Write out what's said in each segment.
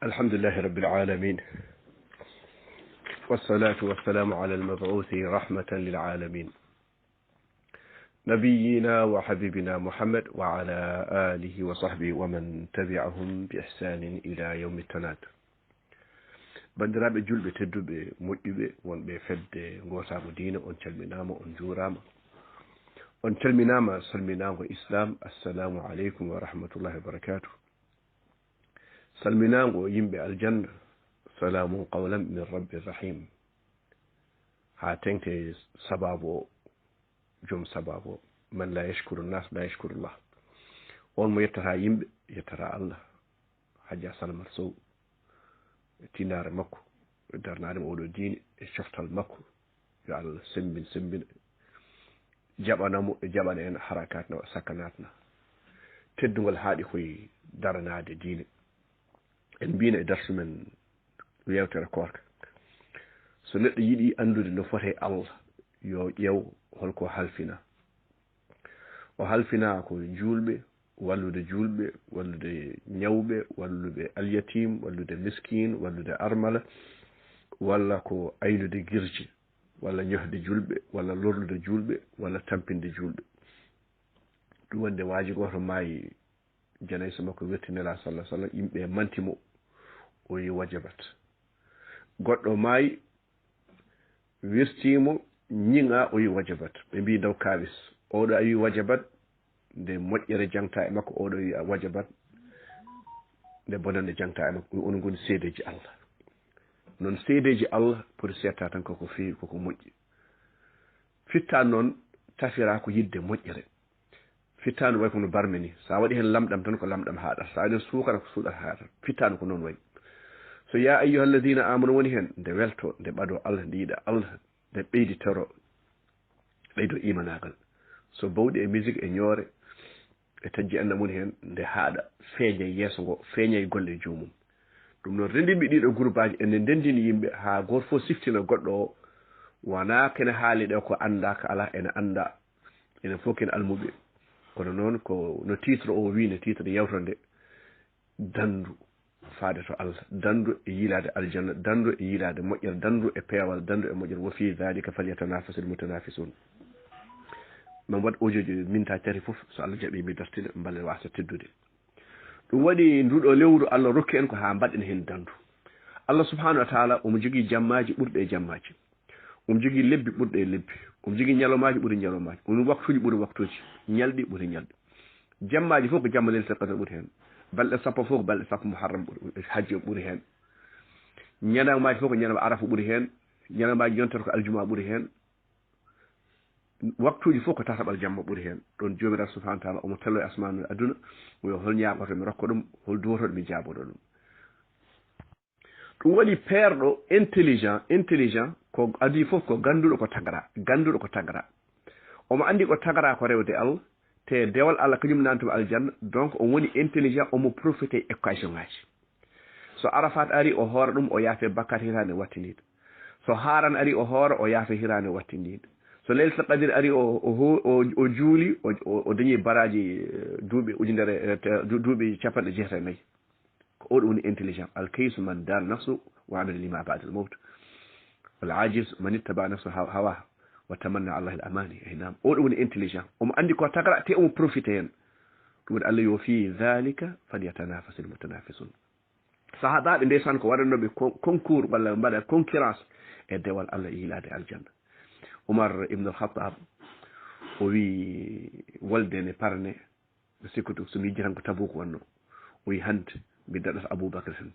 الحمد لله رب العالمين، والصلاة والسلام على المبعوث رحمة للعالمين نبينا وحبيبنا محمد وعلى آله وصحبه ومن تبعهم بإحسان إلى يوم التناد. bandiraɓe julɓe tedduɓe moƴƴuɓe wonɓe fedde gotago diina, on calminama, on juurama, on calminama salminago islam. Assalamu aleykum wa rahmatullahi wa barakatuh. salminago yimɓe aljanna, salamu qawlan min rabbi rahim. ha tengte sababu o, joom sababu o, man la yashkuru nas la yashkuru llah. on mo yettata yimɓe yettata allah. Hadja Salmat Sow tinare makko darnade mo oɗo diine e coftal makko, yo Allah sembina jaɓanamo e jaɓana en harakat na sakkanatna. teddugol haaɗi koye daranade diine. en mbino e darsu men yewtere korka, so neɗɗo yiɗi andude no fote Allah yo ƴeew holko halfina. o halfina ko julɓe, wallude julɓe, wallude ñawɓe, wallude alyatim, wallude miskin, wallude armala, walla ko aynude girje, walla ñohde julɓe, walla lorlude julɓe, walla tampinde julɓe. ɗum wonde waaji goto maayi janayso makko wertinela sallah sallam, yimɓe mantimo o yi wajabat. goɗɗo maayi wirtimo ñiŋa o yi wajabat. ɓe mbi daw kalis oɗo a yi wajabat nde moƴƴere jangta e makko, oɗo yi wajabat nde bonande jangta e makko. onon goni seedeji Allah. noon seedeji Allah poti setta tan koko feewi, koko moƴƴi. fitta noon tafira ko yidde moƴƴere. fittano way kono barme ni, sa waɗi hen lamɗam tan ko lamɗam haɗata, sa waɗi hen suukara ko suuɗata haɗata. fittano ko noon wayi. so ya ayyuha alladina amanu woni hen, nde welto, nde ɓaɗo Allah, nde yiɗa Allah, nde ɓeydi tero, ɓeydo imanagal. so bawɗi e musique e ñoore e tajji anda mum hen, nde haaɗa feeña yeeso ngo, feeña e golle jomum. ɗum noon rendinɓe ɗiɗo groupe aji ene ndendini yimɓe ha goto fof siftina goɗɗo o, wona kene haali ɗo ko anda ka ala, ene anda, enen fof ken almuɓe. kono noon ko no titre o wi, no titre yewto nde, dandu faade to Allah, dandu e yilade aljanna, dandu e yilade moƴƴere, dandu e peewal, dandu e moƴƴere. wo fi dhalika falyatanafasul mutanafisun. min waɗ audio minta tati fof, so Allah jaɓi mi dartina mballe wasa teddude. ɗum waɗi nduɗo lewru Allah rokki en ko ha mbaɗen hen dandu. Allah subhanahu wa taala omo jogui jammaji ɓurɗe e jammaji, omo jogui lebbi ɓurɗe e lebbi, omo jogui ñalomaji ɓuuri ñalomaji, omo waktuji ɓuuri waktuji, ñalɗi ɓuuri ñalɗi. jammaji fof ko jamma leylatul qadr ɓuuri hen, balɗe sappo fof ko balɗe sappo muharram hajji o ɓuuri hen, ñalawmaji fof ko ñalawma arafa ɓuuri hen, ñalawmaji yontere ko aljuma ɓuuri hen, waktuji fof ko tataɓal jamma ɓuuri hen. ɗon jomiraɗo subhanahu wa taala omo tello e asmanu e aduna, oyo hol ñagoto mi rokka ɗum, hol duwotoɗo mi jaaboɗo ɗum. ɗum waɗi peerɗo intelligent ko adi fof ko ganduɗo ko tagara. omo andi ko tagara ko rewde Allah, te dewal Allah kañum nantumo aljanna. donc o woni intelligent, omo profité équation ngaji. so arafat ari o hoora ɗum, o yaafe bakkat hirande wattiniɗo. so haran ari o hoora, o yaafe hirande wattiniɗo. so leylatul qadr ari o juuli, o dañi baraji duuɓi ujunere duuɓi capanɗe jeetati nayyi. ko oɗo woni intelligent. alkaysu man dar nafsu wa amila lima ba'da al mawt, wal ajiz man ittaba nafsu hawa wa tamanna ala al amani. nam oɗo woni intelligent, omo andi ko tagara te omo profité hen. ɗum waɗi Allah yo fi dhalika falyatanafasul mutanafisun. sahabaɓe ndeysan ko waɗannoɓe concours walla mbaɗa concurrence e dewal Allah e yilade aljanna. Umar ibn al-Khattab o wi wolde ne parne ɓe sikkutu so mi yejji tan ko Tabuk wonno. o wi hande mi daɗata Aboubacry tan.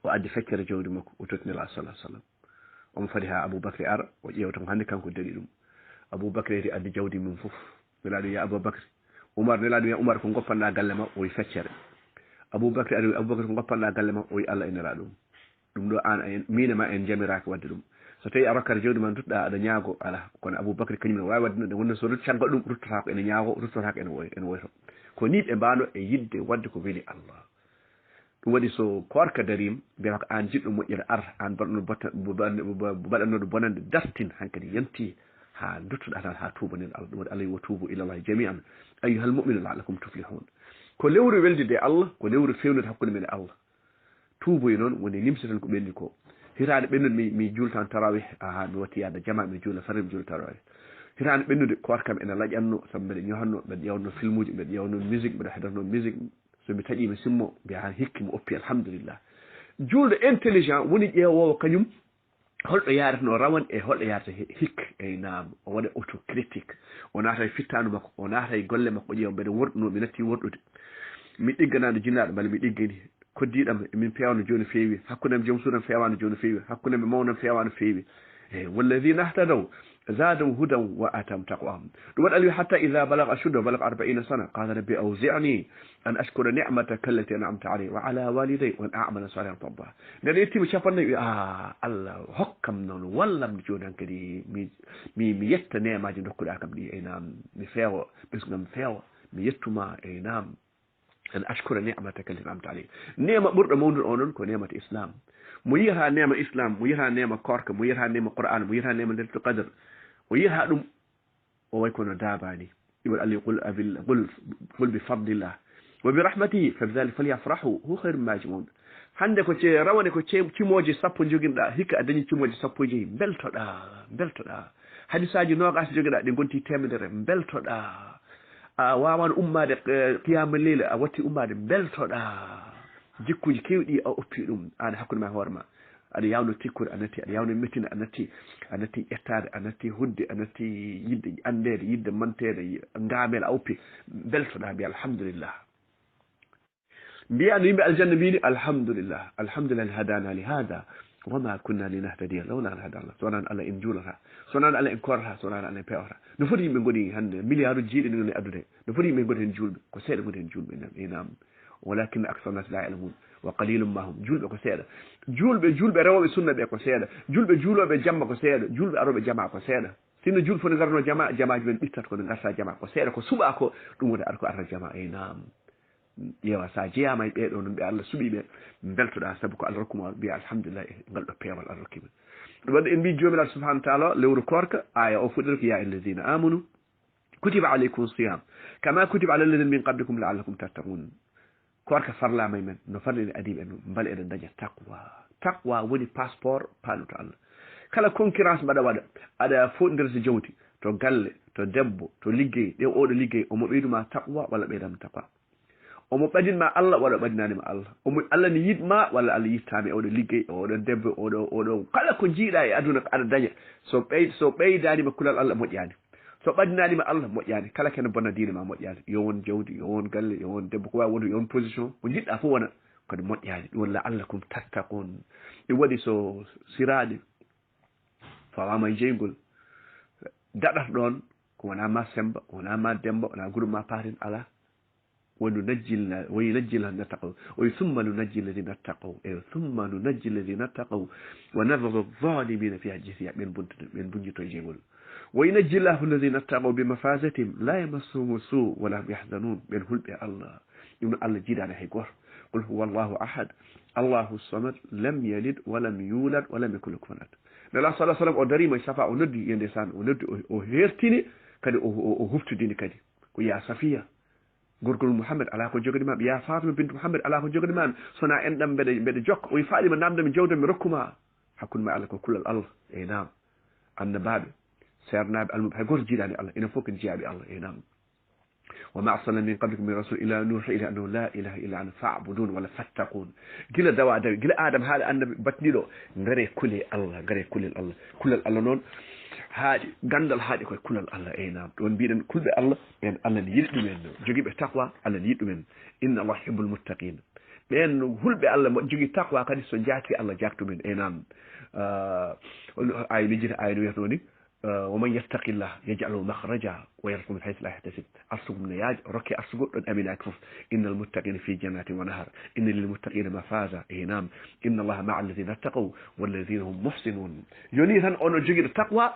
o addi feccere jawdi makko, o tottinela sallah sallam. omo fadi ha Aboubacry ara, o ƴewta ko hande kanko daɗi ɗum. Aboubacry ri addi jawdi mum fof. nelaɗo ya Aboubacry. Umar nelaɗo ya Umar ko goppanɗa galle ma, o wi feccere. Aboubacry ari Aboubacry ko goppanɗa galle ma, o wi Allah e nelaɗo ɗum ɗo an mine ma en jamiraki wadde ɗum. so tawi a rokkata jawdi ma dutɗa aɗa ñaago ala. kono Aboubacry kañum ne wawi wadde ɗum wonno so caggal ɗum ruttata ko ene ñaago, ruttata ko ene woyto. ko ni ɓe mbano e yidde wadde ko weeli Allah. ɗum waɗi so korka darima mbiyata ko an jiɗɗo moƴƴere ar, an baɗannoɗo bonande dartin hankkadi yanti ha duttoɗa tan ha tubanel Allah. ɗum waɗi Allah wa tubu ila llahi jami'an ayyuhal mu'minuna la'allakum tuflihun. ko lewru welde de Allah, ko lewru fewnude hakkude men e Allah. tuuboy noon woni limsitan ko ɓenni ko hitaade ɓennude mi jultan tarawih aha mi watti yaade jama mi juula farri mi juula tarawih hitaande ɓennude koota kam ene laƴanno sabu mbeɗa ñohanno mbeɗa ƴewno film uji mbeɗa ƴewno musique mbeɗa heɗatno musique so mi taƴi mi simmo mbiya han hikki mo oppi alhamdulillah julde intelligent woni ƴeewowo kañum holɗo yaratno rawan e holɗo yarata hikka e naam o waɗa autocritique o naata e fittanu makko o naata e golle makko ƴeewa mbeɗa worɗuno mi natti worɗude mi ɗigganade jinnaɗo bala mi ɗiggani koddiɗam emin pewano joni feewi hakkudem joom suudam fewano joni feewi hakkudem e mawnam fewano feewi e walladina ihtadaw زادوا هدى وآتهم تقواهم وقال ألي حتى إذا بلغ أشده بلغ 40 سنة قال ربي أوزعني أن أشكر نعمتك التي أنعمت علي وعلى والدي وأن أعمل صالحا ترضاه لأن يتم شافنا الله حكم نون ولا مجودا كدي مي يتنى ما جن كل أكم دي أينام مفاو بس مفاو ميتما أينام أن أشكر نعمتك التي أنعمت علي نعمة برد مون أونن كنعمة إسلام ميرها نعمة إسلام ميرها نعمة كارك ميرها نعمة قرآن ميرها نعمة ليلة القدر ويها دم ويكون داباني يقول اللي قل بفضل الله وبرحمته فبذلك فليفرحوا هو خير ما يجمعون hande ko ce rawane ko cimoje sappo joginɗa hikka a dañi cimoje sappo jeyi beltoɗa hadisaji nogas jogiɗa ɗi gonti temedere beltoɗa a wawan ummade qiyama leyla a watti ummade beltoɗa jikkuji kewɗi a oppi ɗum an hakkude ma hoore ma aɗa yawno tikkude a natti aɗa yawno mettina a natti ƴettade a natti hudde a natti yidde andede yidde mantede ngamel a oppi beltoɗa mbiya alhamdulillah mbiya no yimɓe aljanna mbini alhamdulillah hadana li hada wama kunna linahtadiya lawla an hadana sonan Allah en juulata sonan Allah en korata sonan Allah en pewata no foti yimɓe goni hande milliard uji jiiɗi ni addude no foti yimɓe goni hen julɓe ko seeɗa goni hen julɓe enam walakin aksar nas la ya'lamun wa qalilum ma hum julɓe ko seeɗa julɓe rewoɓe sunna ɓe ko seeɗa julɓe juuloɓe jamma ko seeɗa julɓe aroɓe jama ko seeɗa sinno julɓe foti garno jamaji men ɓittat kono garta jama ko seeɗa ko suɓa ko ɗum woni ko arta jama enam ƴeewa sa jeyama e ɓeɗo noon ɓe Allah suuɓiɓe beltoɗa saabu ko Allah rokkuma mbiya alhamdulillah e ngal ɗo peewal Allah rokkima ɗum waɗi en mbi jomiraɗo subhanahu wa taala lewru korka aya o fuɗɗata ko ya alladina amanu kutiba alaykum siyam kama kutiba ala alladina min qablikum la'allakum tattaqun korka farlama e men no farlini adiɓe en mbale eɗen daña taqwa woni passeport paaluto Allah kala concurrence mbaɗa waɗa aɗa foɗidirta jawdi to galle to debbo to liggey ɗe oɗo liggey omo ɓeyduma taqwa walla ɓeydama taqwa omo ɓadinma Allah walla ɓadinanima Allah omo Allah ne yiɗma walla Allah yittama e oɗo liggey oɗo debbo oɗo kala ko jiiɗa e aduna ko aɗa daña so ɓeydanima kulal Allah moƴƴani so ɓadinanima Allah moƴƴani kala kene bonna diine ma moƴƴani yo won jawdi yo won galle yo won debbo ko wawi wonde yo won position ko jiɗɗa fof wona kadi moƴƴani ɗum walla Allah kum tattakon ɗum waɗi so siraɗe fawama e jeygol daɗata ɗon ko wona ma Semba wona ma Demba wona groupe ma Patin ala وننجل وينجل الذين اتقوا ثم ننجي الذين اتقوا ثم ننجي الذين اتقوا ونذر الظالمين فيها جثيا من بنجي تجيبول وينجي الله الذين اتقوا بمفازتهم لا يمسهم سوء ولا يحزنون من هلب الله يقول الله جيد على هيكور قل هو الله احد الله الصمد لم يلد ولم يولد ولم يكن له كفوا احد لا صلى الله عليه وسلم ودري ما شفا ونودي يندسان ونودي او هيرتيني كدي او هفتديني كدي ويا صفيه gorgol Muhammad ala ko jogani ma ya Fatima bint Muhammad ala ko jogani man sona en dam bede jokk o faali ma namde mi jawde mi rokkuma hakkunde ma ala ko kulal Allah e nam annababe sernabe almub hay gor jiidani Allah ina fokk jiyaabi Allah e nam wa ma arsalna min qablikum min rasul ila nuhi ila annahu la ilaha illa ana fa'budun wala fattaqun gila dawa gila adam haala annabi batnido ngare kule Allah kulal Allah non haaɗi gandal haaɗi koye kulal Allah nam ɗon mbiɗen kulɓe Allah ɓen Allah ne yiɗi ɗumen jogiiɓe taqwa Allah ne yiɗi ɗumen inna Allah yuhibbul muttaqin ɓen hulɓe Allah mo jogii taqwa kadi so jaati Allah jaktumen nam ay lijjita ay no wiyata ni ومن يتق الله يجعل له مخرجا ويرزقه من حيث لا يحتسب أرسقهم نياج ركي أرسقوا أمين أكفف إن المتقين في جنات ونهر إن للمتقين مفازا نعم إن الله مع الذين اتقوا والذين هم محسنون يوني هن أونو جوغي التقوى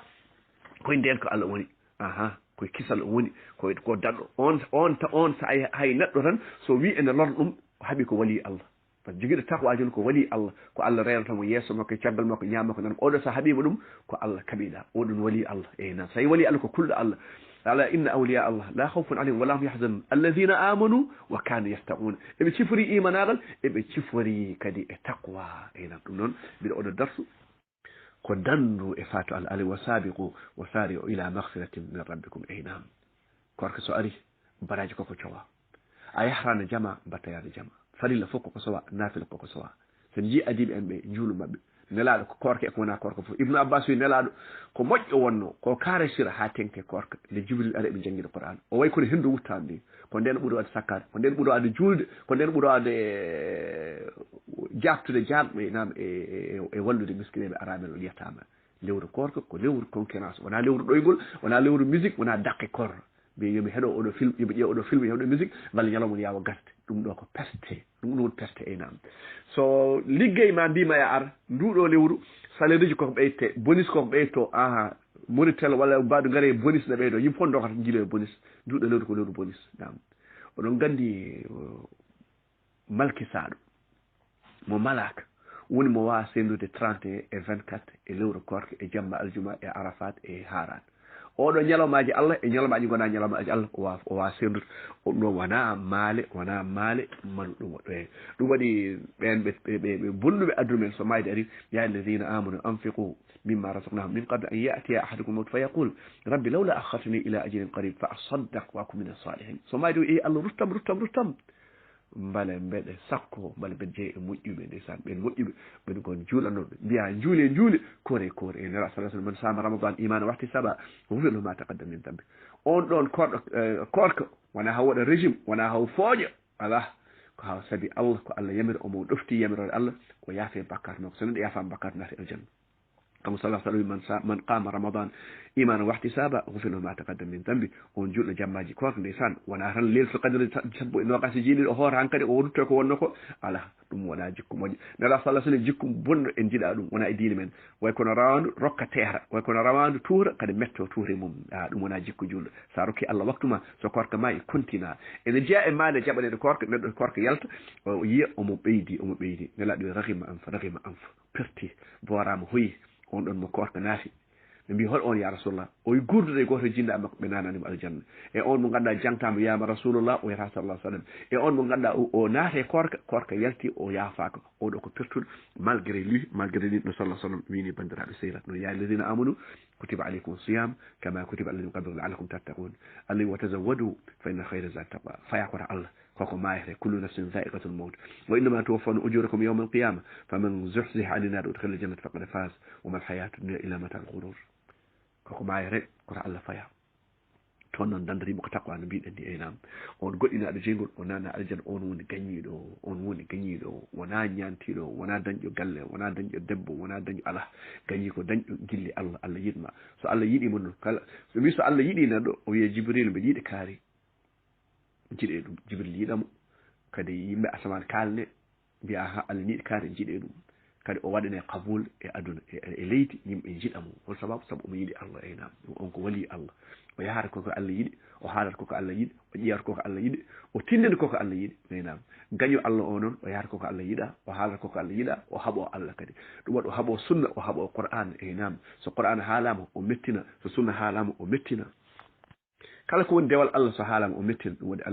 كوين دينكو الله وني koye kisal woni ko daɗɗo on sa hay neɗɗo tan so wi ene lor ɗum haaɓi ko wali Allah par ce que jogiiɗo taqwa joni ko wali Allah ko Allah reynotamo yeeso makko caggal makko ñaama ko nan oɗo sa haaɓima ɗum ko Allah kaɓiɗa oɗon wali Allah nan so tawi wali Allah ko kulɗo Allah ala inna awliya allah la khawfun alayhim wala hum yahzanun alladhina amanu wa kanu yattaqun eɓe cifori imanagal eɓe cifori kadi e taqwa ena ɗum noon mbiɗa oɗo darsu ko dandu e fatu allah alay wa sabiqu wa sari'u ila maghfiratin min rabbikum aynam korko so ari baraji koko cowa a yahrano jama battayade jama farilla fof koko sowa nafila koko sowa sen ji adiɓe en ɓe juulu mabɓe nelaɗo ko korke ko wona korko fof ibnu abbas wi nelaɗo ko moƴƴo wonno ko karesira ha tenke korka nde jibril ara ɓe jangguide qur'an o way kono hendu wuttade ndi ko nden ɓuuri wadde sakkade ko nden ɓuuri wadde julde ko nden ɓuuri wadde jabtude jagɓe nam e wallude miskineɓe aramel o liyatama lewru korka ko lewru concurrence wona lewru ɗoygol wona lewru musique wona daqqe korno mbi yomi heɗo oɗo film yomi ƴeew oɗo film heɗo musique walla ñalawmon yawa gasde ɗum ɗo ko peste ɗum woni peste enam so liggey ma mbima ya ar nduɗo lewru salaire uji koko ɓeyte bonus koko ɓeyto aha monitel walla mbaɗo gaare bonus ne ɓeydo yimɓe fof dokata jiiloyo bonus nduɗo lewru ko lewru bonus nam oɗon gandi malkisaɗo mo malaka woni mo wawa sendude 31 e 24 e lewru korke e jamma aljuma e arafat e harat oɗo ñalawmaji allah e ñalawmaji gona ñalawmaji allah o wawa sendude ɗum ɗo wona maale manu ɗum waɗo hen ɗum waɗi ɓen ɓe bonnuɓe adduno men so mayde ari ya alladina amanu anfiqu mimma razaqnahum min qable an yatiya ahadukum mawt fa yaqul rabbi lawla akhartani ila ajalin qarib fa asaddaq wa akun min as-salihin so mayde wi allah ruttam mbale mbeɗe sakko mbale mbeɗe jeeyi e moƴƴuɓe ndeysan ɓen moƴƴuɓe ɓen kon juulannoɓe mbiya juule kore e nera sa sallam man sama ramadan imana wahti saba wufelo ma taqaddam min dambe on ɗon korka wona haw waɗa régime wona haw fooƴa ala ko haw saabi allah ko allah yamira omo ɗofti yamirode allah o yaafe bakkat makko so neɗɗo yaafama bakkat naati aljanna كما صلى الله عليه وسلم من قام رمضان إيمانا واحتسابا غفر له ما تقدم من ذنبه ونجول جماجي كوك نيسان وانا هران ليل في القدر تسبو إنه قاسي جيلي الأهور عن كده ورتك ونكو على دم وانا جيكم وجي نرى صلى الله عليه وسلم جيكم بن إنجيل أدوم وانا إدين من ويكون روان ركا تهر ويكون روان تور قد متو توري مم دم وانا جيكو جول ساروكي الله وقت ما سكورك ماي كنتنا إذا جاء ما نجابني الكورك يلت ويي أمو بيدي نلا دي رغم أنف برتي بورام هوي on ɗon mo korka naati ɓe mbi hol on ya rasulullah o gurdude goto jinda makko ɓe nananimo aljanna e on mo ganduɗa jangtama wiyama rasulullah o yata sallah sallam e on mo ganduɗa o naate korka yalti o yaafaka oɗo ko pertude malgré lui no sallah sallam wini bandiraɓe sehrat no ya alladina amanu kutiba aleykum siyam kama kutiba alladina min qablikum la'allakum tattaqun allahi wa tazawwadu fa inna khayra zadi taqwa faya kota allah koko mayete kullu nafsin dha'iqatul maut wa innama tuwaffawna ujurakum yawma al-qiyamah faman zuhziha 'anil nar udkhila al-jannata faqad faz wa ma al-hayatu dunya illa mata'ul ghurur koko mayete kota allah faya toon noon dandarimo ko taqwa no mbiɗen ni enam on goɗɗinaɗo jeygol o nana aljanna on woni gañiɗo wona ñantiɗo wona dañƴo galle wona dañƴo debbo wona dañƴo ala gañi ko dañƴo gilli allah yiɗma so allah yiɗima noon kala so wi so allah yiɗi neɗɗo o wiye jibril mbe yiiɗi kaari jiɗe ɗum jibril yiɗamo kadi yimɓe asaman kalne mbiya ha allah yiɗi kaari jiɗe ɗum kadi o waɗane qabul e aduna e leydi yimɓe jiɗamo hol sababu sabu omo yiɗi allah enam on ko wali allah o yahata koko allah yiɗi o haalata koko allah yiɗi o ƴiyata koko allah yiɗi o tindina koko allah yiɗi enam gaño allah o noon o yahata koko allah yiɗa o haalata koko allah yiɗa o haɓo allah kadi ɗum waɗi o haɓo sunna o haɓo qur'an enam so qur'an haalama o mettina so sunna haalama o mettina kala ko woni dewal allah so haalama o mettina ɗum waɗi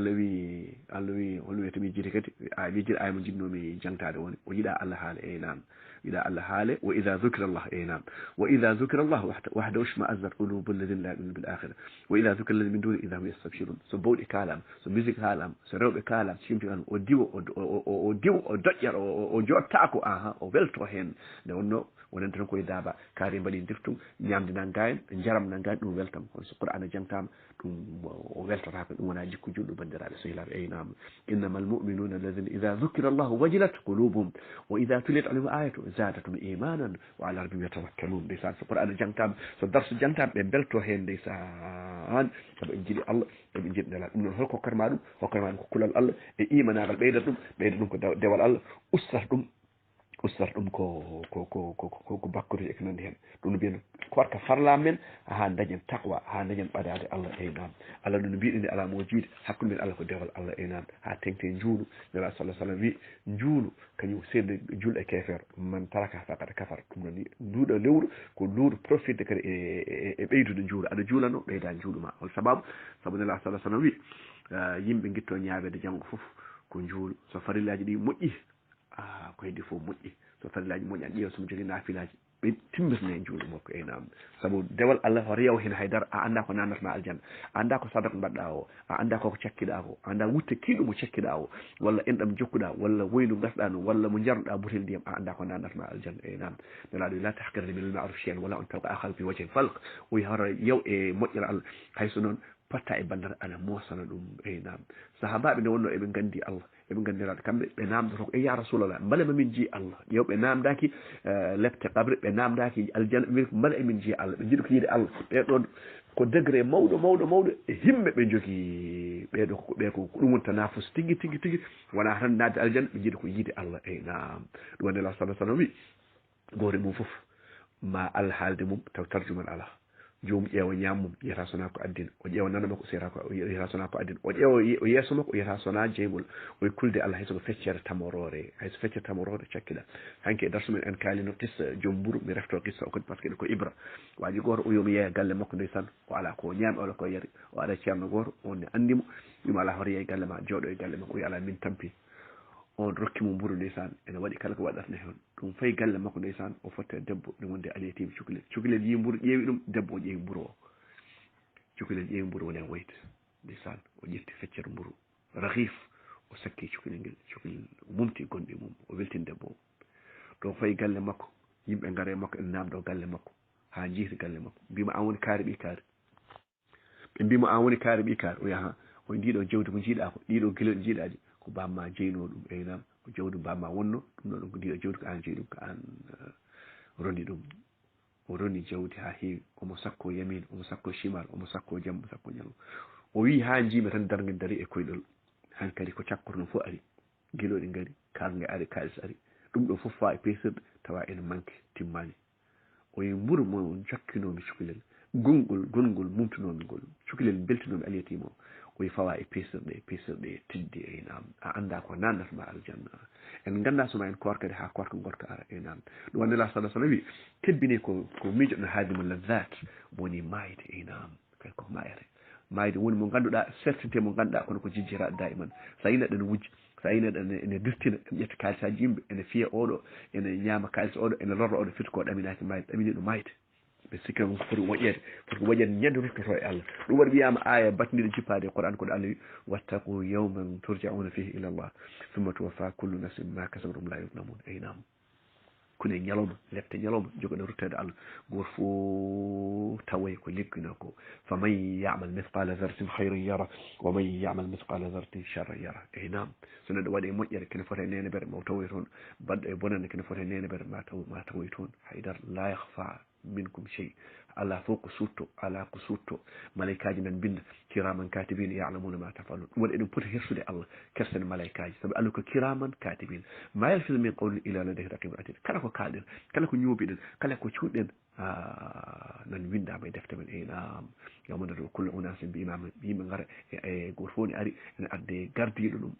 allah wi holno wiyata mi jiiti kadi wijiri aya mo jinnomi jangtade woni o yiɗa allah haala enam yiɗa allah haale wa ida dhukira allah enam wa ida dhukira allah wahdahu ishma'azzat qulubu alladhina la yu'minuna bil akhirah wa ida dhukira alladhina min duni idha hum yastabshirun so bawɗi kaalama so musique haalama so rewɓe kaalama simtiɗan o diwa o doƴƴat o jottako aha o welto hen nde wonno wonande tan koye daaba kaari mbaɗi deftum ñamde nangayen jaram nangayen ɗum weltam kono so qur'ana jangtama ɗum o weltotako ɗum wona jikku julɗo bandiraɓe sehilaɓe eynama innama almu'minuna alladhina idha dhukira allahu wajilat qulubuhum wa idha tuliyat alayhim ayatu zadatum imanan wa ala rabbihim yatawakkalun ndeysan so qur'ana jangtama so darsu jangtama ɓe belto hen ndeysan saabu en jiiɗi allah eɓe jiiɗi nelal ɗum noon holko hokkarma ɗum ko kulal allah e imanagal ɓeydat ɗum ko dewal allah ustata ɗum ustat ɗum ko bakkude e ko nandi hen ɗum no mbiyen korka farla men ha dañen taqwa ha dañen ɓadade Allah nam Allah ɗum no mbiɗen ala mo jiide hakkude men Allah ko dewal Allah nam ha tengte juulu nela sallah sallam wi juulu kañum seede julɗo e kefere man taraka faqad kafar ɗum noon nduɗo lewru ko lewru profite kadi e ɓeydude juulu aɗa juulano ɓeyda juuluma hol sababu saabu nela sallah sallam wi yimɓe guitto ñaawede janggo foof ko juulu so farillaji ɗi moƴƴi ko heddi fof moƴƴi so farillaji moƴƴi an ƴeewa somo jogui nafilaji ɓe timmitane e juuɗe makko nam saabu dewal Allah hoto yaw hen haydara a anda ko nanatma aljanna a anda ko sadaka mbaɗɗa o a anda koko cakkiɗa ko a anda wutte kiiɗo mo cakkiɗa o walla enɗam jokkuɗa walla woynu gasɗa no walla mo jarnuɗa butel ndiyam a anda ko nanatma aljanna nam nelaɗo la tahqirani min al ma'ruf shay'an wala an talqa akhar bi wajhin falq o hara yaw e moƴƴere Allah hayso noon patta e bandar ana mosana ɗum nam sahabaɓe nde wonno eɓe gandi Allah eɓe gandiraɗo kamɓe ɓe namdoto ko ya rasulallah mbale mamin jii Allah yew ɓe namdaki lepte qabre ɓe namdaki aljanna ɓe mbale emin jii Allah ɓe jiiɗi ko yiide Allah ɓeɗon ko degré mawɗo e himɓe ɓe jogui ɓeɗo ɓe ko ɗum woni tanafus tigui wona tan nadde aljanna ɓe jiiɗi ko yiide Allah nam ɗum wonde Allah sallah sallam wi goto mum foof ma Allah haalde mum taw tarjuman ala jomum ƴeewa ñammum yiyata sona ko addina o ƴeewa nana makko o yiyata sona ko addina o ƴeewa o yeeso makko o yiyata sona jeygol oye kulde Allah hayso ko feccere tamorore hayso feccere tamorore cakkiɗa hanke e darsumen en kaalino qissa joom mburu mi refto qissa o kadi par ce que ko ibra waji goto o yomi yeeya galle makko ndeysan o ala ko ñaami walla ko yari o ala ceerno goto on ne andimo wima ala hoto yeey galle ma jooɗo e galle makko o wi ala min tampi on rokkimo mburu ndeysan ene waɗi kala ko waɗata hen ɗum fayi galle makko ndeysan o fotte debbo ɗum wonde aliyetiɓe cukalel yi mburu ƴeewi ɗum debbo o ƴeewi mburu o cukalel ƴeewi mburu woni woyta ndeysan o ƴetti feccere mburu rahif o sakki cukalel ngel cukalel mumti gonɗi mum o weltini debbo o ɗo fayi galle makko yimɓe gaare makko ene namdo galle makko ha jiita galle makko mbima an woni kaari ɓi kaari ɓe mbimo an woni kaari ɓi kaari o yaha o ndiɗo jewdi ko jiiɗa ko ɗiɗo gueloɗe jiiɗaji ko bamma jeyno ɗum nam ko jawdi bamma wonno ɗum ɗon ko ndiɗo jawdi ko an jeeyi ɗum ko an rondi ɗum o rondi jawdi ha heewi omo sakko yamin omo sakko chimal omo sakko jamma sakko ñalawma o wi ha jiimi tan dargue dari e koyɗol hankkadi ko cakkotono fof ari gueloɗe gaari kalge ari kalis ari ɗum ɗo foof fa e peesirɗe tawa ene manque timmani o wi mburu mo jakkinomi cukalel gongol mumtunomi ngol cukalel beltinomi aliyetimo o wi fawa e peesirɗe tidde e nam a anda ko nandatma aljanna en ganda soma en korkade ha korka gorka ara e nam ɗum wonde la sallah sallam wi tebbini ko miijoɗno haadimo lazzat woni mayde e nam kay ko mayre mayde woni mo ganduɗa certité mo ganduɗa kono ko jijjiraɗo daiman sa yi neɗɗo ne wujji sa yi neɗɗo ene dirtina ene ƴetta kalisaji yimɓe ene fiya oɗo ene ñaama kalis oɗo ene lorra oɗo fitta ko ɗaminaki mayde ɗamini ɗo mayde ɓe sikka ko foti woƴƴede ñande ruttoto e Allah ɗum waɗi wiyama aya batniɗo jippade e Qur'an koɗo Allah wi wattaqu yawman turja'una fihi ila Allah thumma tuwaffa kullu nafsin ma kasabat hum la yuzlamun aynam kone ñalawma lefte ñalawma jogoɗo ruttede Allah goto fof tawoy ko liggino ko faman ya'mal mithqala dharratin khayran yara wa man ya'mal mithqala dharratin sharran yara aynam so neɗɗo waɗi moƴƴere kene foti e nenebere ma tawoy toon badɗo e bonande kene foti e nenebere ma tawoy toon haydar la yakhfa minkum shay ala fof ko sutto ala ko sutto malaikaji nan binda kiraman katibin ya'lamuna ma tafalun ɗum waɗi eɗen poti hersude Allah kersene malaikaji sabi Allah ko kiraman katibin ma yalfizu min qawlin illa ladayhi raqibun atid kala ko kalɗen kala ko ñoobiɗen kala ko cuuɗɗen nan windama e defte men nam yawma nad'u kullu unasin bi imamihim yimɓe gara e goto fof ne ari ene arde gardiɗo ɗum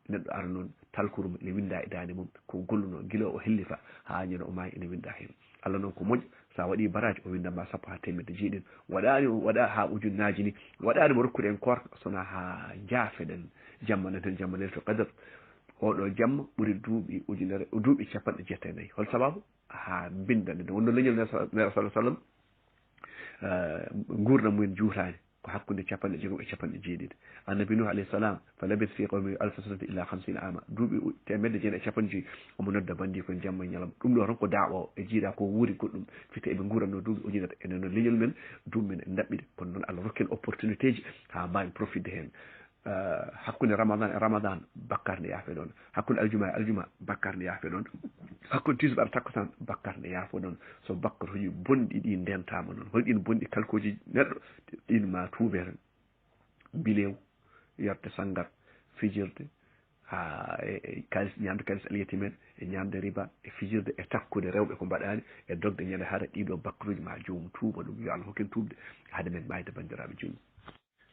neɗɗo ara noon talkurum ene winda e dande mum ko golluno guila o hellifa ha ñande o maayi ene winda hen Allah noon ko moƴƴo sa waɗi baraji o windama sappo ha temedde jeeɗiɗi waɗa ha ujunnaji ni waɗani mo rokkude en korka sona ha jaafeɗen jamma naten jamma leylatul qadr oɗo jamma ɓuuri duuɓi ujunere duuɓi capanɗe jeetati hol sababu ha bindande wonno leñol nera sallah sallam gurdam mumen juutani ko hakkude capanɗe jeegom e capanɗe jeeɗiɗi annabi nuh alayhi salam fa labith fi qawmi alfa sanati illa 50 ama duuɓi temedde jeenayi e capanɗe joyyi omo nodda bandi koye jamma e ñalawma ɗum ɗo tan ko daawa o e jiiɗa ko wuuri goɗɗum fitta eɓe guuranno duuɓi ujunere enen noon leñol men duuɓi men en daɓɓiɗe kono noon Allah rokken opportunité ji ha mbawi profitde hen hakkude ramadan e ramadan bakkar nde yaafe ɗon hakkude aljuma e aljuma bakkar nde yaafe ɗon hakkude tisbar takkusan bakkar nde yaafo ɗon so bakkar hoji bonɗi ɗi ndentama noon hol ɗin bonɗi kalkoji neɗɗo ɗin ma tuube tan bilew yarte sangar fijirde ha kalis ñamde kalis aliyeti men e ñamde riba e fijirde e takkude rewɓe ko mbaɗani e dogde ñande haara ɗiɗo bakruji ma jomum tuuba ɗum yo Allah hokken tuubde hade men mayde bandiraɓe julɓe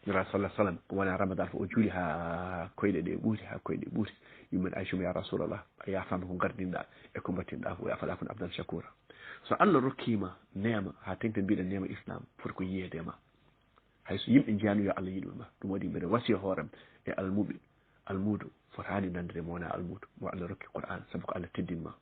nura sallah sallam ko wona ramadan fo o juuli ha koyɗe ɗe ɓuuti ha koyɗe ɓuuti yummen aysuma ya rasulallah a yafama ko gardinɗa e ko mbattinɗa fo yafaɗa kon abdan shakoura so Allah rokkima nema ha tengten mbiɗen nema islam foti ko yiyedema hayso yimɓe jiyanu yo Allah yiɗuma ma ɗum waɗi mbiɗa wasiya hoorem e almuɓe almudo fotani nandire mo wona almudo mo Allah rokki qur'an sabu ko Allah teddinma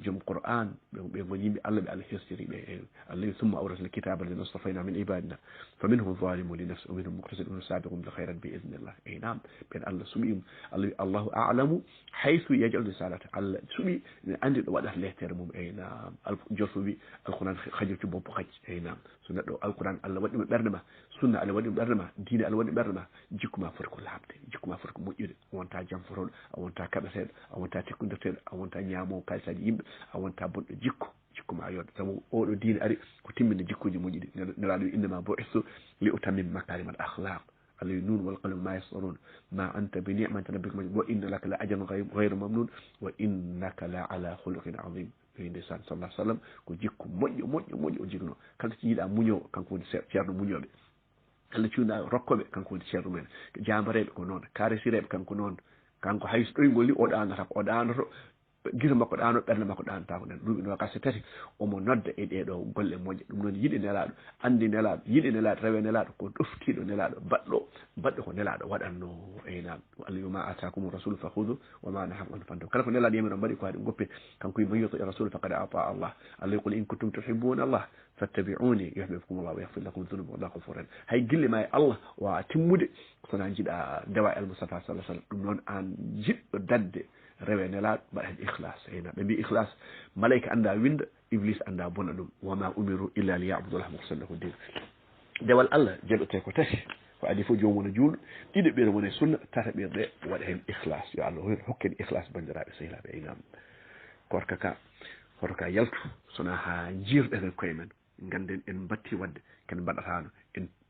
joom qur'an ɓe gon yimɓe Allah ɓe Allah hestiri ɓe e Allah summa awrasna kitaba alladhina istafayna min ibadina faminhum zalimun li nafsihi wa minhum muqtasidun sabiqun bil khairat bi idhnillah e nam ɓen Allah suɓi Allah Allahu a'lamu haythu yaj'alu risalata Allah suɓi ne andi ɗo waɗata lettere mum e nam joso wi alquran hajjoti bobbo hajji e nam so neɗɗo alquran Allah waɗimo ɓerde ma sunna Allah waɗimo ɓerde ma diine Allah waɗimo ɓerde ma jikkuma foti ko labde jikkuma foti ko moƴƴude a wonta jamfotoɗo a wonta kaɓeteɗo a wonta tekkudirteɗo a wonta ñamowo kalisaji yimɓe a wonta bonɗo jikku ma yodde sabu oɗo diine ari ko timminde jikkuji moƴƴiɗi nelaɗo wi innama bu'ithtu li utammima makarim al akhlaq Allah wi nun wal qalam ma yasrun ma anta bi ni'mati rabbika wa inna laka la ajran ghayra mamnun wa innaka la ala khuluqin azim ndeysaan sallallahu alaihi wasallam ko jikku moƴƴo o jigno kala ci yiɗa muño kanko woni ceerno muñoɓe kala cuuɗa rokkoɓe kanko woni ceerno men jambareɓe ko noon karesireɓe kanko noon kanko hayso ɗoygol ni o ɗanata ko o ɗanoto gisa makko ɗano ɓerde makko ɗanata ko nen ɗum no gasa tati omo nodda e ɗeɗo golle moƴƴe ɗum noon yiɗi nelaɗo andi nelaɗo yiɗi nelaɗo rewe nelaɗo ko ɗoftiɗo nelaɗo baɗɗo ko nelaɗo waɗanno eynan Allah yuma atakum rasul fa khudu wa ma nahakum an fantum kala ko nelaɗo yemi ɗon mbaɗi ko haɗi goppe kanko yimo yiyoto e rasul faqad ata Allah Allah yaqul in kuntum tuhibbuna Allah fattabi'uni yuhibbukum Allah wa yaghfir lakum dhunubakum wallahu ghafurur rahim hay gille ma e Allah wa timmude sona jiɗa dewa el Mustafa sallallahu alaihi wasallam ɗum noon an jiɗɗo dadde rewe nelaɗo mbaɗa hen ikhlas eyna ɓe mbi ikhlas malayka anda winda iblis anda bona ɗum wama umiru illa liya'budullaha mukhlisina lahu din dewal Allah jeɗote ko tati ko adi fof jomum wona juulɗo ɗiɗo ɓeɗo wona sunna tata ɓeɗe waɗa hen ikhlas yo Allah hokken ikhlas bandiraɓe sehilaɓe eynam korka ka hoto ka yaltu sona ha jirɗen koye men ganden en batti wadde ken mbaɗatano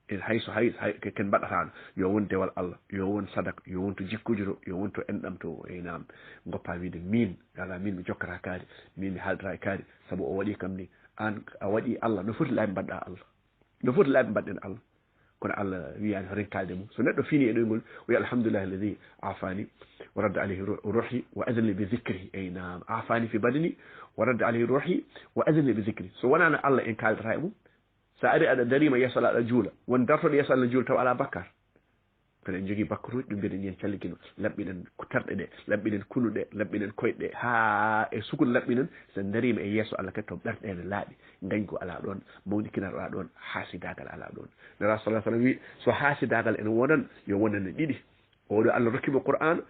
en hayso hay ken mbaɗatano yo won dewal Allah yo won sadaka yo won to jikkuji to yo won to enɗam to eynam goppa wiide min ala min mi jokkata kaari min mi haaldata e kaari saabu o waɗi kam ni an a waɗi Allah no foti laaɓi mbaɗɗa Allah no foti laaɓi mbaɗɗen Allah kono Allah wiyani horen kalde mum so neɗɗo fini e ɗoygol o wi alhamdulillah alladhi afani wa radda alayhi ruhi wa adani bi dhikri eynam afani fi badani wa radda alayhi ruhi wa adani bi dhikri so wonano Allah en kaldata e mum sa ari aɗa darima yesso aɗa juula won dartoɗo yesso Allah juula taw ala bakkar kono en jogui bakkaruji ɗum mbiɗen yen calligino labɓiɗen ko terɗe ɗe labɓiɗen kunuɗe labɓiɗen koyɗe ɗe ha e sukul labɓinen so darima e yesso Allah kadi to ɓerɗene laaɓi gañgo ala ɗon mawnikinaɗo ala ɗon hasidagal ala ɗon nara sallah sallam wi so hasidagal ene wonan yo wonane ɗiɗi oɗo Allah rokkimo qur'an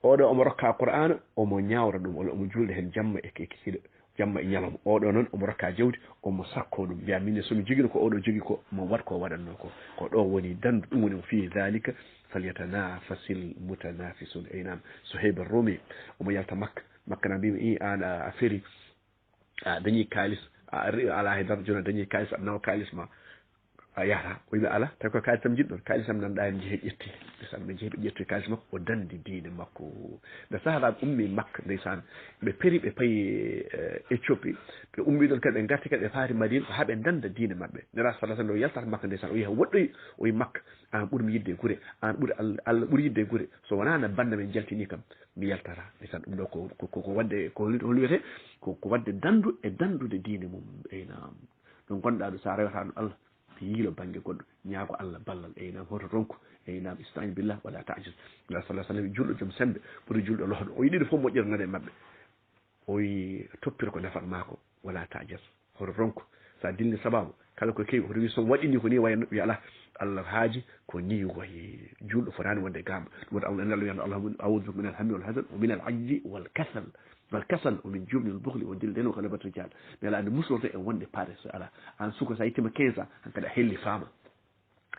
oɗo omo rokka qur'an omo ñawra ɗum walla omo julde hen jamma e kikiɗo jamma e ñalawma oɗo noon omo rokka jawdi omo sakko ɗum mbiya min somi jogui ko oɗo jogui ko mo wat ko waɗanno ko ɗo woni dandu ɗum woni fi dhalika falyatanafasil mutanafisun eynam Suhayb ar-Rumi omo yalta makka na mbimi i an a feri a dañi kalis a ala haydara joni dañi kalis aɗa nawa kalis ma a yahata o yimi ala tawi ko kalis tam jiɗɗon kalis tam nanɗa en jeehe ƴetti ndeysan ɓe jeehi ɓe ƴetti kalis makko o dandi diine makko nde sahabaɓe ummi makka ndeysan ɓe peeri ɓe payi Éthiopie ɓe ummi ɗon kadi ɓe garti kadi ɓe paari Madina ha ɓe danda diine mabɓe nera sallah sallam o yaltata makka ndeysan o yiiha woɗɗoyi o wi makka an ɓuurmi yidde e guure an ɓuuri Allah ɓuuri yidde e guure so wonano banda men jaltini kam mi yaltata ndeysan ɗum ɗo ko wadde ko wiyete ko wadde dandu e dandude diine mum eynam ɗo gonɗa ɗo sa rewata no Allah yiilo banggue goɗɗo ñaago Allah ballal eynam hoto ronko eynam istain billah wala ta'jiz la sallallahu alaihi wasallam julɗo joom sembe ɓuri julɗo lohɗo o yiɗi fof moƴƴere e mabɓe o wi toppir ko nafat mako wala ta'jiz hoto ronko sa dilli sababu kala ko kewi hoto wi so waɗini ko ni wayno wi ala Allah haaji ko ni wayi julɗo fotani wonde gamba ɗum wata Allah wiya Allahumma a'udhu bika min al-hammi wal hazan wa min al-'ajzi wal kasal o min jubni al-bukhli o dilden o kala batta jaal mais ala ande musoto e wonde paresse ala an suko sa yittima 15 ans hankadi a helli faama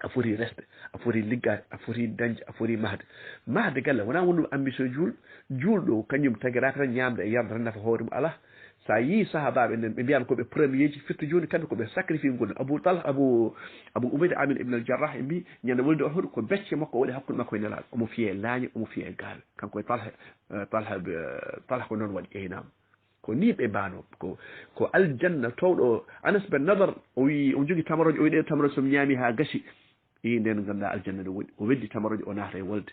a foti resde a foti liggade a foti dañde a foti mahde galle wona wonɗum ambition julɗo kañum tagiraka tan ñamde e yarde tan nafa hoore mum ala sa yi sahabaɓe nden ɓe mbiyama koɓe premier ji firti joni kamɓe koɓe sacrifice ngol abu ubayda amir ibn al jarrah e mbi ñande wolde on hoɗo ko becce makko waɗi hakkude makko e nelaɗo omo fiye laañe omo fiye gaal kanko e talha ko noon waɗi eynama ko ni ɓe mbano ko aljanna towɗo anas ben nadar o wi omo jogui tamaroje o wi ɗe tamaroje somi ñaami ha gasi i nden ganduɗa aljanna ɗo woni o weddi tamaroje o naata e wolde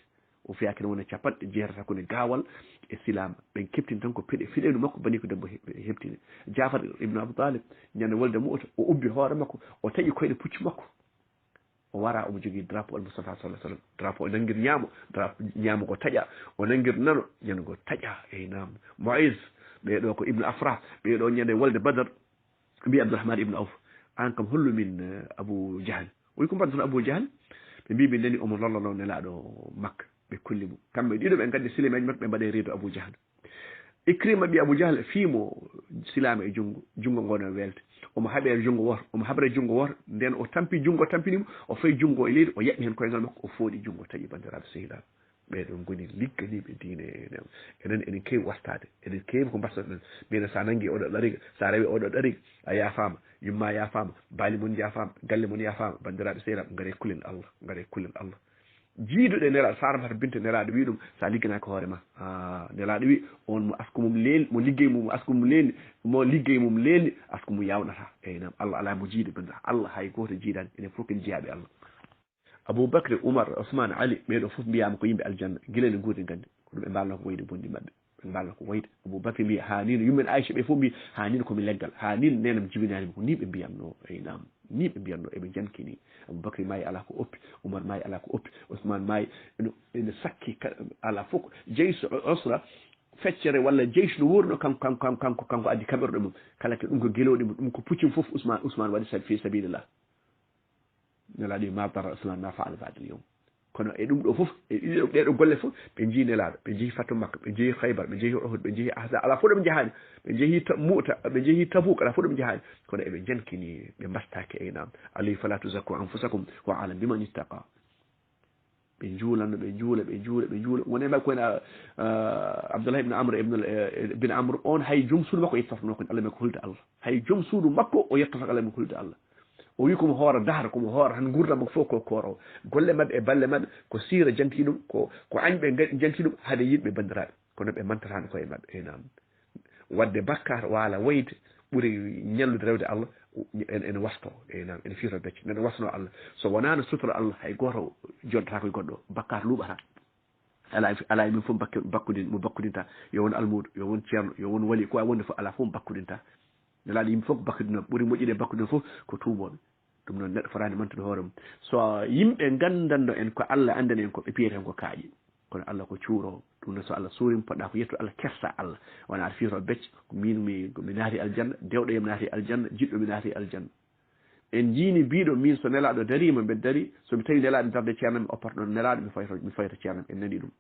o fiya kene wona capanɗe jeetata kone gaawal e silama ɓen keptini tan ko fiɗenu makko bani ko debbo heɓtini jafar ibnu abou talib ñande wolde mu'ta o ubbi hoore makko o taƴi koyɗe pucci makko o wara omo jogui drapeau al moustapha sallah sallam drapeau o nanguir ñaamo drapeau ñaamo ko taƴa o nanguir nano ñande ngo taƴa eynam moïse ɓeɗo ko ibnu afra ɓeɗo ñande wolde badar mbi abdourahmane ibnu awf an kam hollumin abou jahal oyi ko mbaɗa toon abou jahal ɓe mbi min nani omo lollano nelaɗo makka ɓe kolli mum kamɓe ɗiɗo ɓe gandi silamaji makko ɓe mbaɗe reedo abou jahal ikrima ɓi abou jahal fiimo silama e jungo ngono welte omo haɓe jungo woto omo haɓre jungo woto nden o tampi jungo tampinimo o fayi jungo e leydi o yaɓi hen koyngal makko o fooɗi jungo taƴi bandiraɓe sehilaɓe ɓeɗon goni ligganiɓe diine enen enen kewi wastade enen kewi ko mbattaɗen mbino sa nanggui oɗo ɗariga sa rewi oɗo ɗariga a yafama yumma yafama baali mon yafama galle mon yafama bandiraɓe sehilaɓe gaare kullel allah gaare kullel allah jiiduɗe nelaɗo saramata binte nelaɗo wi ɗum sa ligganaki hoorema nelaɗo wi on mo asko mum lelni mo liggey mum asko mum lelni mo liggey mum lelni asko mum yawnata eynam allah ala mo jiide banda allah hay goto jiidani enen fof ken jeeyaɓe allah aboubacry oumar ousmane ali ɓeɗo fof mbiyama ko yimɓe aljanna guilene guurdi gandi ko ɗum ɓe mbalno ko wayde bonɗi mabɓe ɓe mbalno ko wayde aboubacry mbi hanino yummen aicha ɓe fof mbi hanino komi leggal hanino nenam jibinanima ko ni ɓe mbiyamno eynam ni ɓe mbiyatno eɓe jankini aboubacry maayi ala ko oppi oumar maayi ala ko oppi ousmane maayi ene sakki ala fof jeyso osra feccere walla jeyso no wurno kanko addi kaɓerɗo mum kala ke ɗum ko gueloɗi mum ɗum ko puccim fof ousmane waɗi fi sabilillah nelaɗo ma dara islam ma faala ba'da al yawm kono e ɗum ɗo fof e ɗeɗo golle fof ɓe jii nelaɗo ɓe jeehi fatu makka ɓe jeehi khaybar ɓe jeehi uhud ɓe jeehi ahza ala fof ɗoɓe jahani ɓe jeehi mu'ta ɓe jeehi tabuk ala fof ɗoɓe jahani kono eɓe jankini ɓe mbastaki eynam alayhi fala tuzakku anfusakum wa alam biman ittaqa ɓe juulanno ɓe juula woni mbaɗ koyne abdoulah ibne amre ibne amre on hay joom suudu makko yettatno ko allah men ko hulde allah hay joom suudu makko o yettata allah men ko hulde allah o wi komo hoora dahra komo hoora tan gurdam makko fof ko kooro golle mabɓe e balle mabɓe ko siira janti ɗum ko añɓe janti ɗum haade yimɓe bandiraɓe kono ɓe mantatano koye mabɓe enam wadde bakkar waala wayde ɓuuri ñallude rewde allah ene wasto enam ene fiito becce neɗo wasno allah so wonano sutora allah hay goto joddata koye goɗɗo bakkar luuɓata ala min fof mo bakkudinta yo won almudo yo won ceerno yo won wali ko a wonde fof ala fof mo bakkudinta nelaɗo yimɓe fof bakkudino ɓuuri moƴƴude bakkudino fof ko tuuboɓe ɗum noon neɗɗo fotani mantude hoore mum so yimɓe gandanno en ko allah andani en ko ɓe piyete hen ko kaaƴi kono allah ko cuuro ɗum noon so allah suurima poɗɗa ko yettude allah kersa allah wona aɗa fiito becce min mi naati aljanna dewɗo yam naati aljanna jiɗɗo mi naati aljanna en jiini mbiɗo min so nelaɗo darima mbeɗa dari somi tawi nelaɗo darde ceernam mi oppat noon nelaɗo mi fayta ceernam en nani ɗum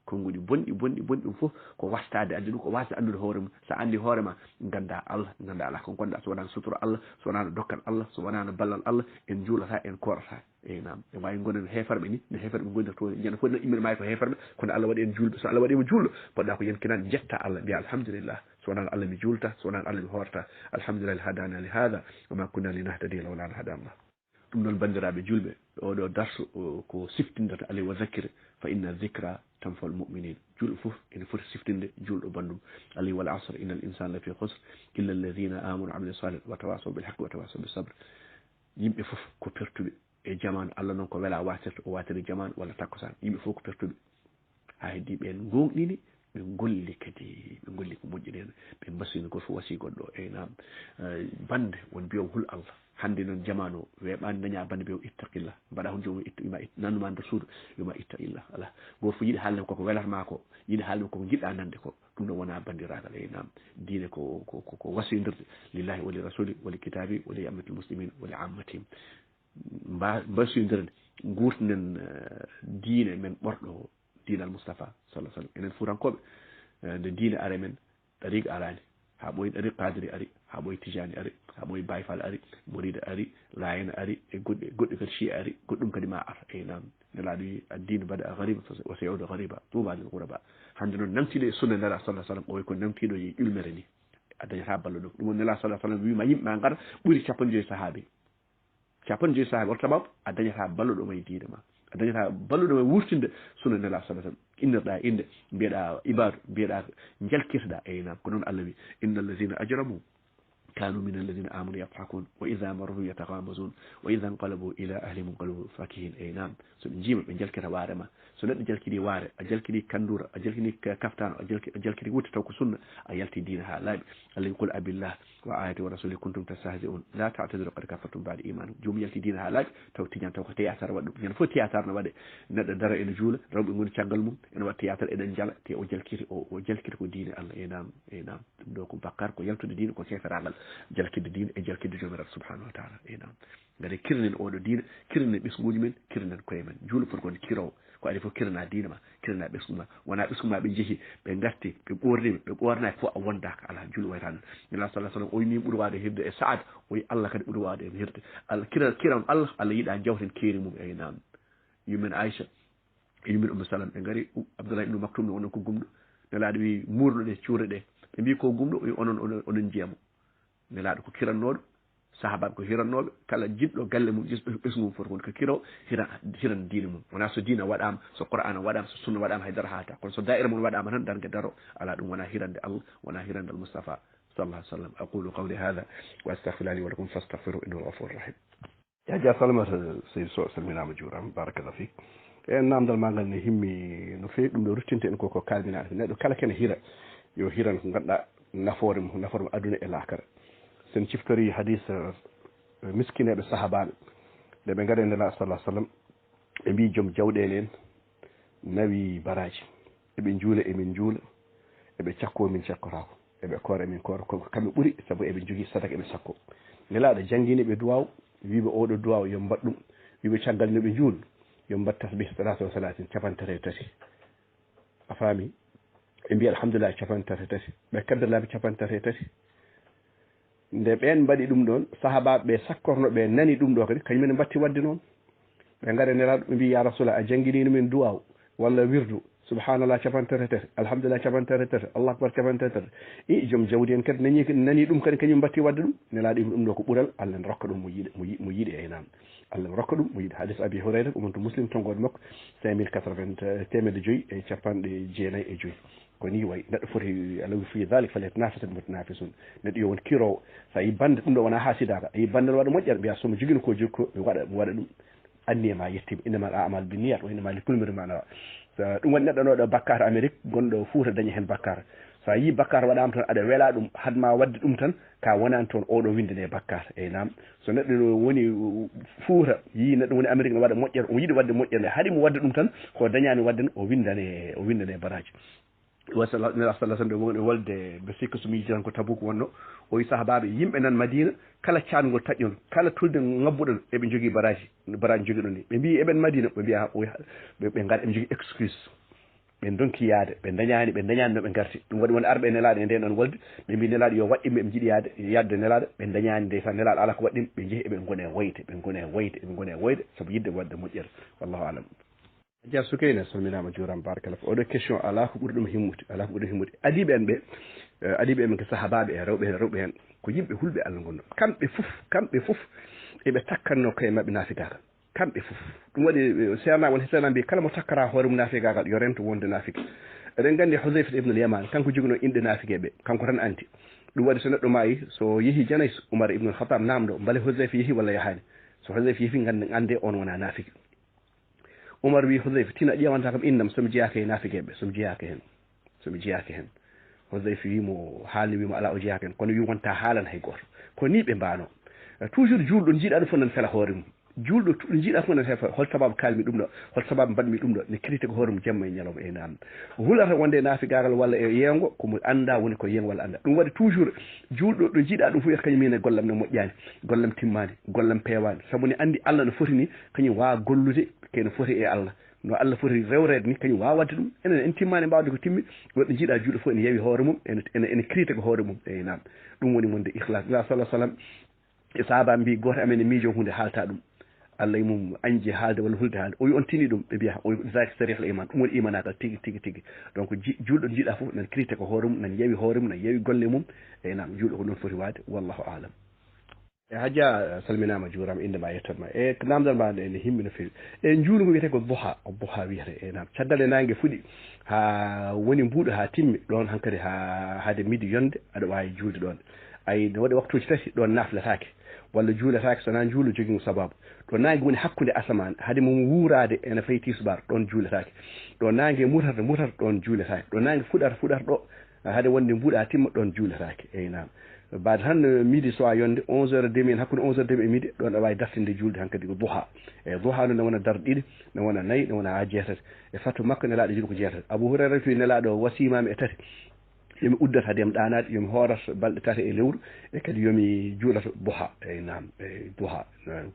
konguɗi bonɗi ɗum fof ko wastade andi ɗum ko wasde andude hoore mum sa andi hoorema ganda allah ganda ala ko gonɗa so wonano sutura allah so wonano dokkal allah so wonano ballal allah en juulata en korata eynam e wawi gonen hefarɓe ni no hefarɓe gondir to ñande fof no immini mayi ko hefarɓe kono allah waɗi en julɓe so allah waɗima julɗo poɗɗa ko yenkinan jetta allah mbiya alhamdulillah so wonano allah mi julta so wonano allah mi horta alhamdulillah hadana li hada wama kunna linahtadiya lawla an hadana allah ɗum noon bandiraɓe julɓe oɗo darsu ko siftindata alayhi wa zakir fa inna dhicra tanfa'ul mu'minin julɗo fof ene foti siftinde julɗo bandum alayhi wal asr innal insana lafi khusr illa alladhina amanu wa amilu salih wa tawasaw bil haqqi wa tawasaw bis sabr yimɓe fof ko pertuɓe e jamanu allah noon ko wela watirta o watiri jamanu walla takkosan yimɓe fof ko pertuɓe ha heddi ɓen gonɗini ɓe golli kadi ɓe golli ko moƴƴi ɗen ɓe mbasino goto fof wasi goɗɗo eynam bande won mbiyom hul allah hande noon jamanu weɓani daña bande mbiyo ittaqillah mbaɗa hon jomum ima nannuma nder suudu yoma ittaqillah ala goto fof yiiɗi haalde koko welatma ko yiiɗi haalde koko jiɗɗa nande ko ɗum ɗon wona bandiragal eynam diine ko wasidirde lillahi wali rasuli wali kitabi wali ammatil muslimin wali ammatihim mbasidirde gurtinen diine men ɓorɗo diinal moustapha sallah sallam enen fuurankoɓe nde diine are men ɗariga arani ha ɓoyi ɗari kadiri ari ha ɓoyi tijani ari ha ɓoyi bayfal ari morida ari layena ari e goɗɗi kadi chia ari goɗɗum kadi ma ara eynam nelaɗo wi addine bada gariba wa sayaudu gariba tuba lil ghuraba hande noon namtiɗo e sunna nela sallah sallam o wi ko namtiɗo e ƴulmere ni a dañata balluɗo ɗum woni nela sallah sallam wima yimɓe ma gara ɓuuri 50 sahabi 50 sahabi wata sabab a dañata balluɗo ma e diine ma a dañata balluɗo ma wurtinde suna nela sallah sallam innirɗa inde mbiyeɗa ibadu mbiyeɗa jalkirɗa nam ko noon Allah wi inna allazina ajramu كانوا من الذين آمنوا يضحكون وإذا مروا يتغامزون وإذا انقلبوا إلى أهلهم انقلبوا فاكهين أي نعم سن جيم بن جلكي وارما سن جلكي وار أجلكي كندور أجلكي كفتان أجلكي وت توك سنة أيلتي دينها لا اللي يقول أبي الله وآياته ورسوله كنتم تستهزئون لا تعتذروا قد كفرتم بعد إيمان جوم يلتي دينها لا تو تيجان تو تياتر ودو ين فو تياتر نبدي ندر إلى جول رب يقول تشغل مو إن وقت تياتر إذا جل تي أجلكي كو دين الله أي نعم أي نعم دوكم بكار كو يلتو دين كو سيفر على jalkide diine e jalkide jomiraɗo subhanahu wa taala enam ngade kirnen oɗo diine kirnen ɓesguji men kirnen koye men juulo foti gonde kirowo ko adi fof kirna diine ma kirna ɓesgu ma wona ɓesgu ma ɓe jeehi ɓe garti ɓe ɓornima ɓe ɓornaki fof a wondaka ala juulo wayta non nela sallah sallam o yimi ɓuuri wawde hirde e saad o wi allah kadi ɓuuri wawde hirde allah kiran allah allah yiiɗa jawten keeri mum enam yumen aicha yumen salam ɓe gaari abdoulah ibnu maktoum ne onon ko gumɗo nelaɗo wi murno ɗe cuure ɗe ɓe mbi ko gumɗo o wi onon jeyamo nelaɗo ko kirannoɗo sahabaɓe ko hirannoɓe kala jiɗɗo galle mum ɓesgu mum foti wonde ko kiraw hiran diine mum wona so diina waɗama so qur'ana waɗama so sunna waɗama haydara haata kono so da'ira mum waɗama tan dargue daro ala ɗum wona hirande allah wona hirande almustafa sallallahu alih w sallam aqulu qawli hada wa astaghfiru li wa lakum fastaghfiru innahu ghafurur rahim jaja salamata seydi so salminama juurama barakallahu fik en namdal ma ngal ne himmi no fewi ɗum ɗo ruttinte en koko kalminade neɗɗo kala kene hira yo hiran ko ganduɗa nafoore mum aduna e lakara sen ciftori hadis miskineɓe sahabaɓe nde ɓe gaɗe ndela sallah sallam ɓe mbi joom jawɗele en nawi baraji eɓe juula emin juula eɓe cakko min cakkotako eɓe koora emin koora ko kamɓe ɓuuri saabu eɓe jogui sadaka eɓe sakko nelaɗo jangguineɓe duwaw wiɓe oɗo duwaw yo mbat ɗum wiɓe caggal noɓe juul yo mbat tasbih salatu wa salatin 33 a faami ɓe mbi alhamdulillah 33 ɓe kaddalaɓe 33 nde ɓen mbaɗi ɗum ɗon sahabaɓe ɓe sakkorno ɓe nani ɗum ɗo kadi kañumen mbatti wadde noon ɓe gaɗa nelaɗo ɓe mbi ya rasulallah a jangguinino min duwaw walla wirdu subhanallah 33 alhamdulillah 33 allah akbar 33 i joom jawdi en kadi nani ɗum kadi kañum mbatti wadde ɗum nelaɗo ɗum ɗo ko ɓuural allah ne rokka ɗum mo yiiɗi e nam allah ne rokka ɗum mo yiiɗi hadis abi hurayra ko monto muslim tongode makko 5080 temedde joyyi e capanɗe jeenayyi e joyyi ko ni way neɗɗo foti alawi fi dalik falyatnafasa almutanafisun neɗɗo yo won kirowo sa yi bande ɗum ɗo wona ha sidaka yi bande waɗa moƴƴere mbiya somo joguino ko jogui ko mi waɗa ɗum anni e ma yettima innama al amal binniyat wa innama li kulli mri'in ma nawa ɗum waɗi neɗɗo ɗo bakkar amérique gonɗo Fouta dañi hen bakkar sa yi bakkar waɗama tan aɗa weela ɗum hadma wadde ɗum tan ka wonani toon oɗo windene bakkar e nam so neɗɗo woni Fouta yi neɗɗo woni amérique ne waɗa moƴƴere o yiiɗi wadde moƴƴere nde haaɗimo wadde ɗum tan ko dañani wadde o windane baraji wasalaam ɗo woni wolde ɓe sikka somi yii tan ko Tabuk wonno o wi sahabaɓe yimɓe nan Madina kala caangol taƴƴol kala tulde ngabbuɗon eɓe jogui baraji joguiɗon ni ɓe mbi eɓen Madina ɓe mbiya ɓe gaɗa eɓe jogui excuse ɓe donki yaade ɓe dañani no ɓe garti ɗum waɗi wonde arɓe nelaɗo e nden ɗon wolde ɓe mbi nelaɗo yo waɗɗiɓe ɓe jiiɗi yadde nelaɗo ɓe dañani ndeysan nelaɗo ala ko waɗɗim ɓe jeehi eɓe gone woyde saabu yidde wadde moƴƴere wallahu alam Dia Soukeyna salminama juurama barakallah oɗo question ala ko ɓuuri ɗum himmude adiɓe en ɓe adiɓe en ko sahabaɓe e rewɓe hen ko yimɓe hulɓe Allah gonno kamɓe fof eɓe takkanno koye mabɓe naafigagal kamɓe fof ɗum waɗi seerna won seerna mbi kala mo takkata hoore mum naafigagal yo rento wonde naafiki eɗen gandi Huzayfa ibn al-Yaman kanko joguino inde naafigueɓe kanko tan anti ɗum waɗi so neɗɗo maayi so yeehi Janays Oumar ibn al-Khattab namdo beele Huzayfa yeehi walla yahani so Huzayfa yeehi ande on wona naafiki Oumar wi Huzayfa tina ƴewanta kam innam somi jeyaka e naafigueɓe somi jeyaka hen Huzayfa wimo haalni wimo ala o jeyaka hen kono wi wonta haalana hay goto ko ni ɓe mbano toujours julɗo jiiɗa ɗum fof nan fela hoore mum julɗo jiiɗa fof nan hefa hol sababu kalmi ɗum ɗo hol sababu mbaɗmi ɗum ɗo ne critique hoore mum jamma e ñalawma e namde hulata wonde e naafigagal walla e yeyngo komo anda woni ko yeyngo walla anda ɗum waɗi toujours julɗo ɗo jiiɗa ɗum fof wiyata kañum mine gollam ne moƴƴani gollam timmani gollam pewani saabu ne andi Allah no foti ni kañum wawa gollude kene foti e Allah no Allah foti rewrede ni kañum wawa wadde ɗum enen en timmani mbawde ko timmi woɗɗo jiiɗa juuɗo fof ene yewi hoore mum ene critique hoore mum e nam ɗum woni wonde ikhlas sallallahu alaihi wasallam e sahaba mbi goto amen e miijo hunde haalta ɗum Allah mum anje haalde walla hulde haalde o wi on tini ɗum ɓe mbiya o zaki sarih l iman ɗum woni imanagal tigi tigi tigi donc julɗo jiiɗa fof nan crité ko hoore mum nan yewi hoore mum nan yewi golle mum e nam julɗo ko ɗum foti waade wallahu alam e hajja salminama juurama inde ma yettanma e namdal ma ene himmi no fewi e juulu ngu wiyete ko boha wiyete e nam caddale nangue fuɗi ha woni mbuuɗo ha timmi ɗon hankkadi ha haade midi yonde aɗa wawi juulde ɗon ayi ne waɗi waktuji tati ɗon nafletake walla juuletake sona juulo jogui sababu ɗo nangue woni hakkude asaman haade mum wuurade ene fayi tisbar ɗon juuletake ɗo nangue mutata ɗon juuletake ɗo nangue fuɗata ɗo haade wonde mbuuɗa timma ɗon juuletake eyi nam baade tan midi soa yonde 11h30 en hakkude 11h30 e midi ɗon aɗa wawi dartinde julde hankadi ko duha e duha no ne wona darɗe ɗiɗi ne wona nayyi ne wona ha jeetati e fattu makko nelaɗo jiɗi ko jeetati Abou Hurayra fi nelaɗo wasimami e tati yomi uddat haade mi ɗanade yomi hoorat balɗe tati e lewru e kadi yomi juulata duha e nam e duha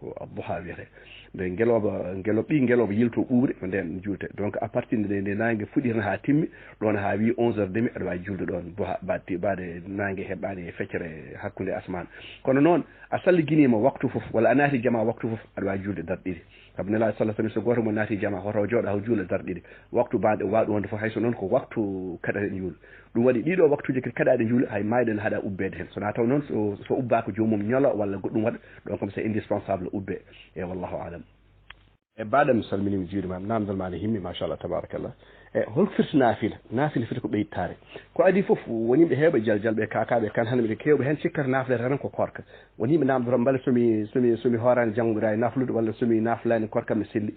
ko duha wiyete nde ngeloɓa yilto ɓuuɓre ko nden juulte donc à partir nde nangue fuɗirna ha timmi ɗon ha wi 11h30 aɗa wawi julde ɗon duha bade nangue heɓɓani e feccere hakkude asman kono noon a salliginima waktu foof walla a naati jama waktu foof aɗa wawi julde darɗe ɗiɗi saabu nelaɗo sallah sallam so goto mo naati jama hoto jooɗo haw juula darɗe ɗiɗi waktu baɗe waɗu wonde foof hayso noon ko waktu kaɗaɗe juula ɗum waɗi ɗiɗo waktuji kadi kaɗaɗe juula hay mayɗen haɗa ubbede hen sona taw noon so ubbaka jomum ñolo walla goɗɗum waɗa donc comme c'est indispensable ubbe e wallahu alam e baɗam salminimi juurima namdal ma ne himmi machallah tabarakallah e hol firti naafila fiti ko ɓeydittare ko adi foof woni ɓe heewɓe jaljalɓe kakaɓe kan hande mbiɗe kewɓe hen cikkata naflete tan ko korka woni ɓe namdoto mbale somi horani janggoɗa e naflude walla somi naflani korkam ne selli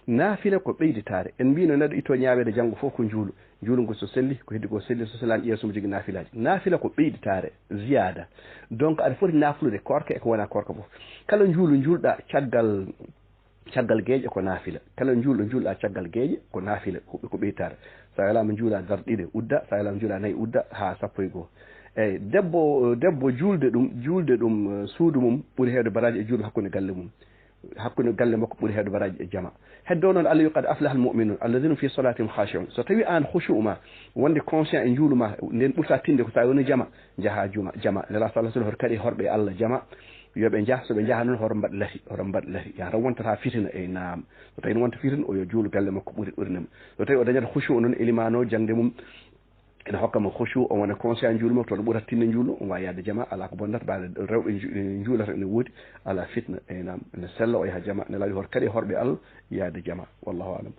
naafila ko ɓeyditare en mbino neɗɗo itto ñawede janggo fof ko juulu ngo so selli ko heddi ko selli so sellani ƴeewa somo jogui naafilaji naafila ko ɓeyditare ziyada donc aɗa foti naflude korka e ko wona korka fof kala juulɗa caggal gueƴe ko naafila kala juulɗa caggal gueƴe ko naafila ko ɓeytare sa welama juula darɗiɗe udda sa welama juula nayyi udda ha sappo e goho eyyi debbo julde ɗum suudu mum ɓuuri hewde baraji e juulde hakkude galle makko ɓuuri hewde baraji e jama heddo noon Allah wi qad aflaha al mu'minun alladhina fi salatihim khashi'un so tawi an khushu' ma wonde conscient e juulu ma nden ɓurta tinde ko sa woni jama jaha jama nela sallallahu alaihi wasallam kadi horɓe Allah jama yoɓe jah soɓe jaha noon hoto mbaɗ lati yata wontata fitina e naam so tawi wonta fitina o yo juulu galle makko ɓurinema so tawi o dañata khushu' noon elimano jangde mum ene hokkama khushu' o wona conscient juulu makko toon ɓurata tinne juulu o wawi yadde jama ala ko bonnata baade rewɓe juulata ene woodi ala fitna e nam ene sella o yaha jama ne laawi hoto kadi horɓe Allah yadde jama wallahu alam